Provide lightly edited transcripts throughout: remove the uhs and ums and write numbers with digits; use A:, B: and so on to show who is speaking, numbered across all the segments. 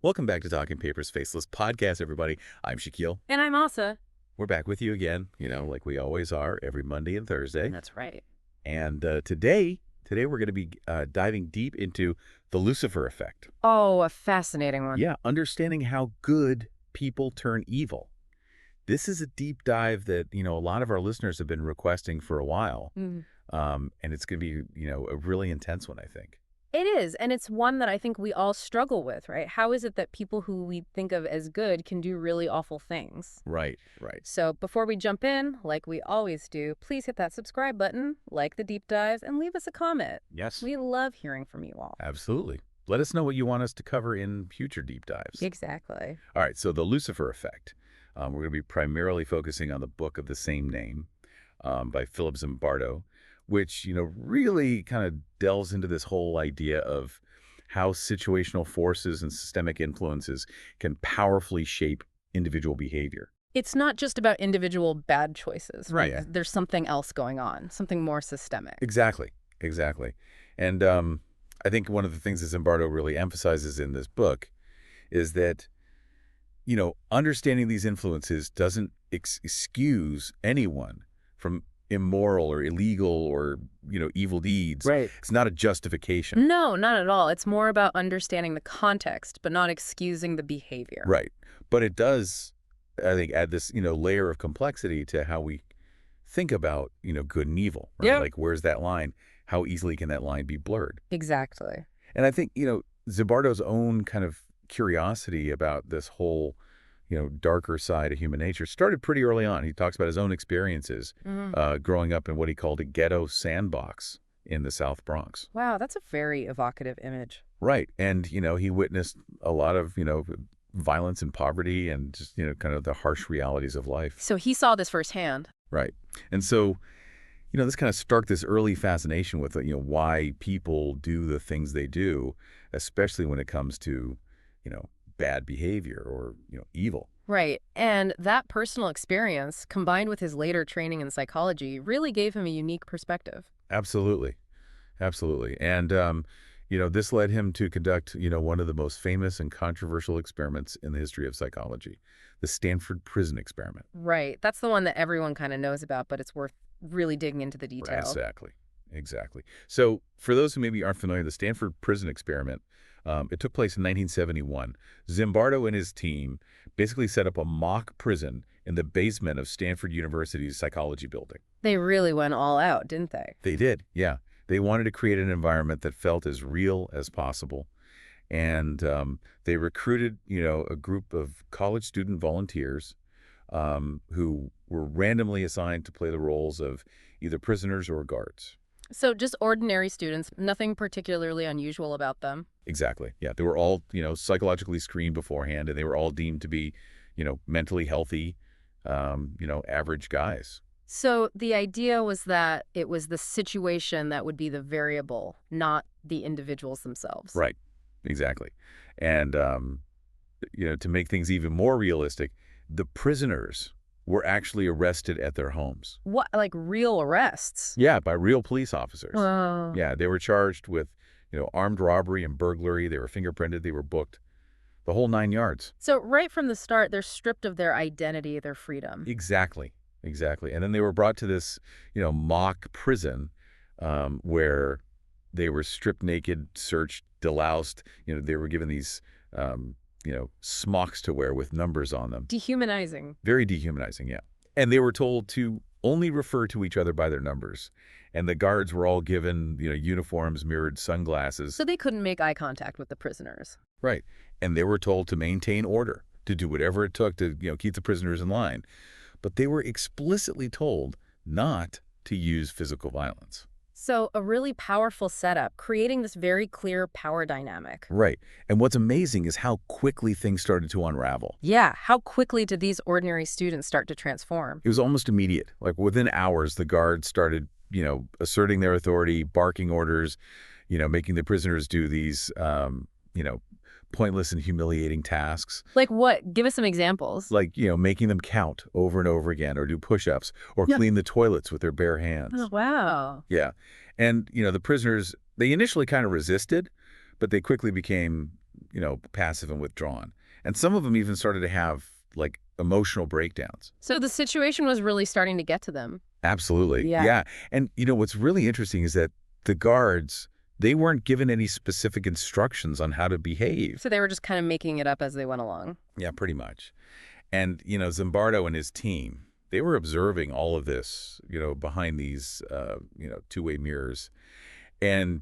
A: Welcome back to Talking Papers Faceless Podcast, everybody. I'm Shaquille.
B: And I'm Asa.
A: We're back with you again, like we always are, every Monday and Thursday.
B: That's right.
A: And today we're going to be diving deep into the Lucifer effect.
B: Oh, a fascinating one.
A: Yeah, understanding how good people turn evil. This is a deep dive that, a lot of our listeners have been requesting for a while.
B: Mm.
A: And it's going to be, a really intense one, I think.
B: It is, and it's one that I think we all struggle with, right? How is it that people who we think of as good can do really awful things?
A: Right, right.
B: So before we jump in, like we always do, please hit that subscribe button, like the deep dives, and leave us a comment.
A: Yes.
B: We love hearing from you all.
A: Absolutely. Let us know what you want us to cover in future deep dives.
B: Exactly.
A: All right, so the Lucifer effect. We're going to be primarily focusing on the book of the same name by Philip Zimbardo, which, really kind of delves into this whole idea of how situational forces and systemic influences can powerfully shape individual behavior.
B: It's not just about individual bad choices, right?
A: Yeah.
B: There's something else going on, something more systemic.
A: Exactly. And I think one of the things that Zimbardo really emphasizes in this book is that, understanding these influences doesn't excuse anyone from immoral or illegal or, evil deeds.
B: Right.
A: It's not a justification.
B: No, not at all. It's more about understanding the context, but not excusing the behavior.
A: Right. But it does, I think, add this, layer of complexity to how we think about, good and evil. Right?
B: Yeah.
A: Like, where's that line? How easily can that line be blurred?
B: Exactly.
A: And I think, Zimbardo's own kind of curiosity about this whole, darker side of human nature started pretty early on. He talks about his own experiences growing up in what he called a ghetto sandbox in the South Bronx.
B: Wow, that's a very evocative image.
A: Right. And, he witnessed a lot of, violence and poverty and just, kind of the harsh realities of life.
B: So he saw this firsthand.
A: Right. And so, this kind of sparked this early fascination with, why people do the things they do, especially when it comes to, bad behavior or, evil.
B: Right. And that personal experience, combined with his later training in psychology, really gave him a unique perspective.
A: Absolutely. And, this led him to conduct, one of the most famous and controversial experiments in the history of psychology, the Stanford Prison Experiment.
B: Right. That's the one that everyone kind of knows about, but it's worth really digging into the detail.
A: Exactly. So for those who maybe aren't familiar, the Stanford Prison Experiment, it took place in 1971. Zimbardo and his team basically set up a mock prison in the basement of Stanford University's psychology building.
B: They really went all out, didn't they?
A: They did, yeah. They wanted to create an environment that felt as real as possible. And they recruited, a group of college student volunteers who were randomly assigned to play the roles of either prisoners or guards.
B: So just ordinary students, nothing particularly unusual about them.
A: Exactly. Yeah. They were all, psychologically screened beforehand, and they were all deemed to be, mentally healthy, average guys.
B: So the idea was that it was the situation that would be the variable, not the individuals themselves.
A: Right. Exactly. And, to make things even more realistic, the prisoners were actually arrested at their homes.
B: What, like real arrests?
A: Yeah, by real police officers.
B: Oh.
A: Yeah, they were charged with, armed robbery and burglary. They were fingerprinted. They were booked. The whole 9 yards.
B: So right from the start, they're stripped of their identity, their freedom.
A: Exactly. And then they were brought to this, mock prison where they were stripped naked, searched, deloused. They were given these, smocks to wear with numbers on them.
B: Dehumanizing.
A: Very dehumanizing, yeah. And they were told to only refer to each other by their numbers. And the guards were all given, uniforms, mirrored sunglasses.
B: So they couldn't make eye contact with the prisoners.
A: Right. And they were told to maintain order, to do whatever it took to, keep the prisoners in line. But they were explicitly told not to use physical violence.
B: So a really powerful setup, creating this very clear power dynamic.
A: Right. And what's amazing is how quickly things started to unravel.
B: Yeah, how quickly did these ordinary students start to transform?
A: It was almost immediate. Like within hours, the guards started, asserting their authority, barking orders, making the prisoners do these, pointless and humiliating tasks.
B: Like what? Give us some examples.
A: Like, making them count over and over again, or do push-ups, or clean the toilets with their bare hands.
B: Oh, wow.
A: Yeah. And, the prisoners, they initially kind of resisted, but they quickly became passive and withdrawn. And some of them even started to have, like, emotional breakdowns.
B: So the situation was really starting to get to them.
A: Absolutely.
B: Yeah.
A: Yeah. And, what's really interesting is that the guards, they weren't given any specific instructions on how to behave.
B: So they were just kind of making it up as they went along.
A: Yeah, pretty much. And, Zimbardo and his team, they were observing all of this, behind these, two-way mirrors. And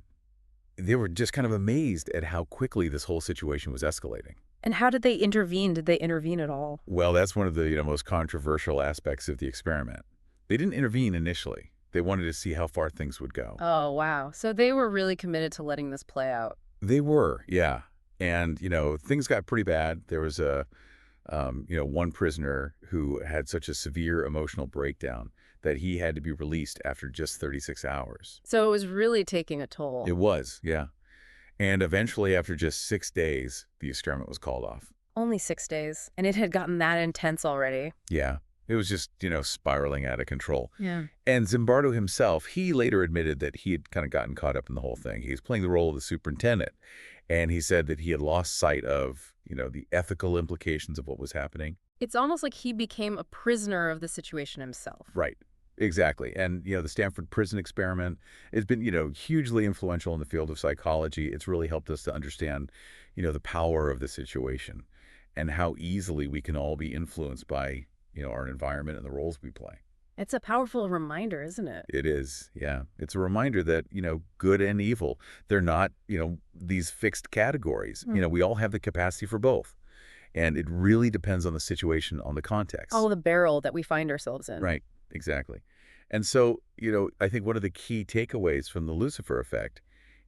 A: they were just kind of amazed at how quickly this whole situation was escalating.
B: And how did they intervene? Did they intervene at all?
A: Well, that's one of the, most controversial aspects of the experiment. They didn't intervene initially. They wanted to see how far things would go.
B: Oh, wow. So they were really committed to letting this play out.
A: They were, yeah. And, things got pretty bad. There was one prisoner who had such a severe emotional breakdown that he had to be released after just 36 hours.
B: So it was really taking a toll.
A: It was, yeah. And eventually, after just 6 days, the experiment was called off.
B: Only 6 days. And it had gotten that intense already.
A: Yeah. It was just, spiraling out of control.
B: Yeah.
A: And Zimbardo himself, he later admitted that he had kind of gotten caught up in the whole thing. He was playing the role of the superintendent. And he said that he had lost sight of, the ethical implications of what was happening.
B: It's almost like he became a prisoner of the situation himself.
A: Right. Exactly. And, the Stanford Prison Experiment has been, hugely influential in the field of psychology. It's really helped us to understand, the power of the situation and how easily we can all be influenced by, our environment and the roles we play.
B: It's a powerful reminder, isn't it?
A: It is, yeah. It's a reminder that, good and evil, they're not, these fixed categories. We all have the capacity for both. And it really depends on the situation, on the context.
B: Oh, the barrel that we find ourselves in.
A: Right, exactly. And so, I think one of the key takeaways from the Lucifer effect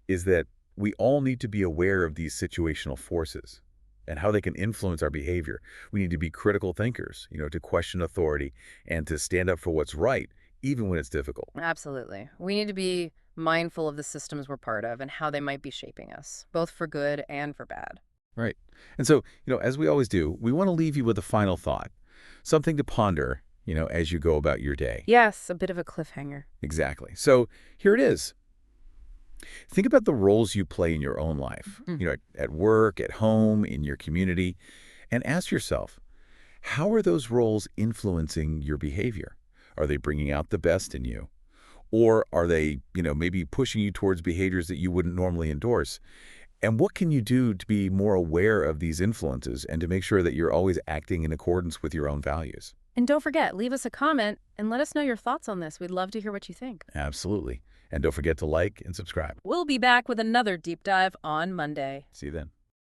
A: is that we all need to be aware of these situational forces and how they can influence our behavior. We need to be critical thinkers, to question authority and to stand up for what's right, even when it's difficult.
B: Absolutely. We need to be mindful of the systems we're part of and how they might be shaping us, both for good and for bad.
A: Right. And so, as we always do, we want to leave you with a final thought, something to ponder, as you go about your day.
B: Yes, a bit of a cliffhanger.
A: Exactly. So here it is. Think about the roles you play in your own life, at work, at home, in your community, and ask yourself, how are those roles influencing your behavior? Are they bringing out the best in you? Or are they, maybe pushing you towards behaviors that you wouldn't normally endorse? And what can you do to be more aware of these influences and to make sure that you're always acting in accordance with your own values?
B: And don't forget, leave us a comment and let us know your thoughts on this. We'd love to hear what you think.
A: Absolutely. And don't forget to like and subscribe.
B: We'll be back with another deep dive on Monday.
A: See you then.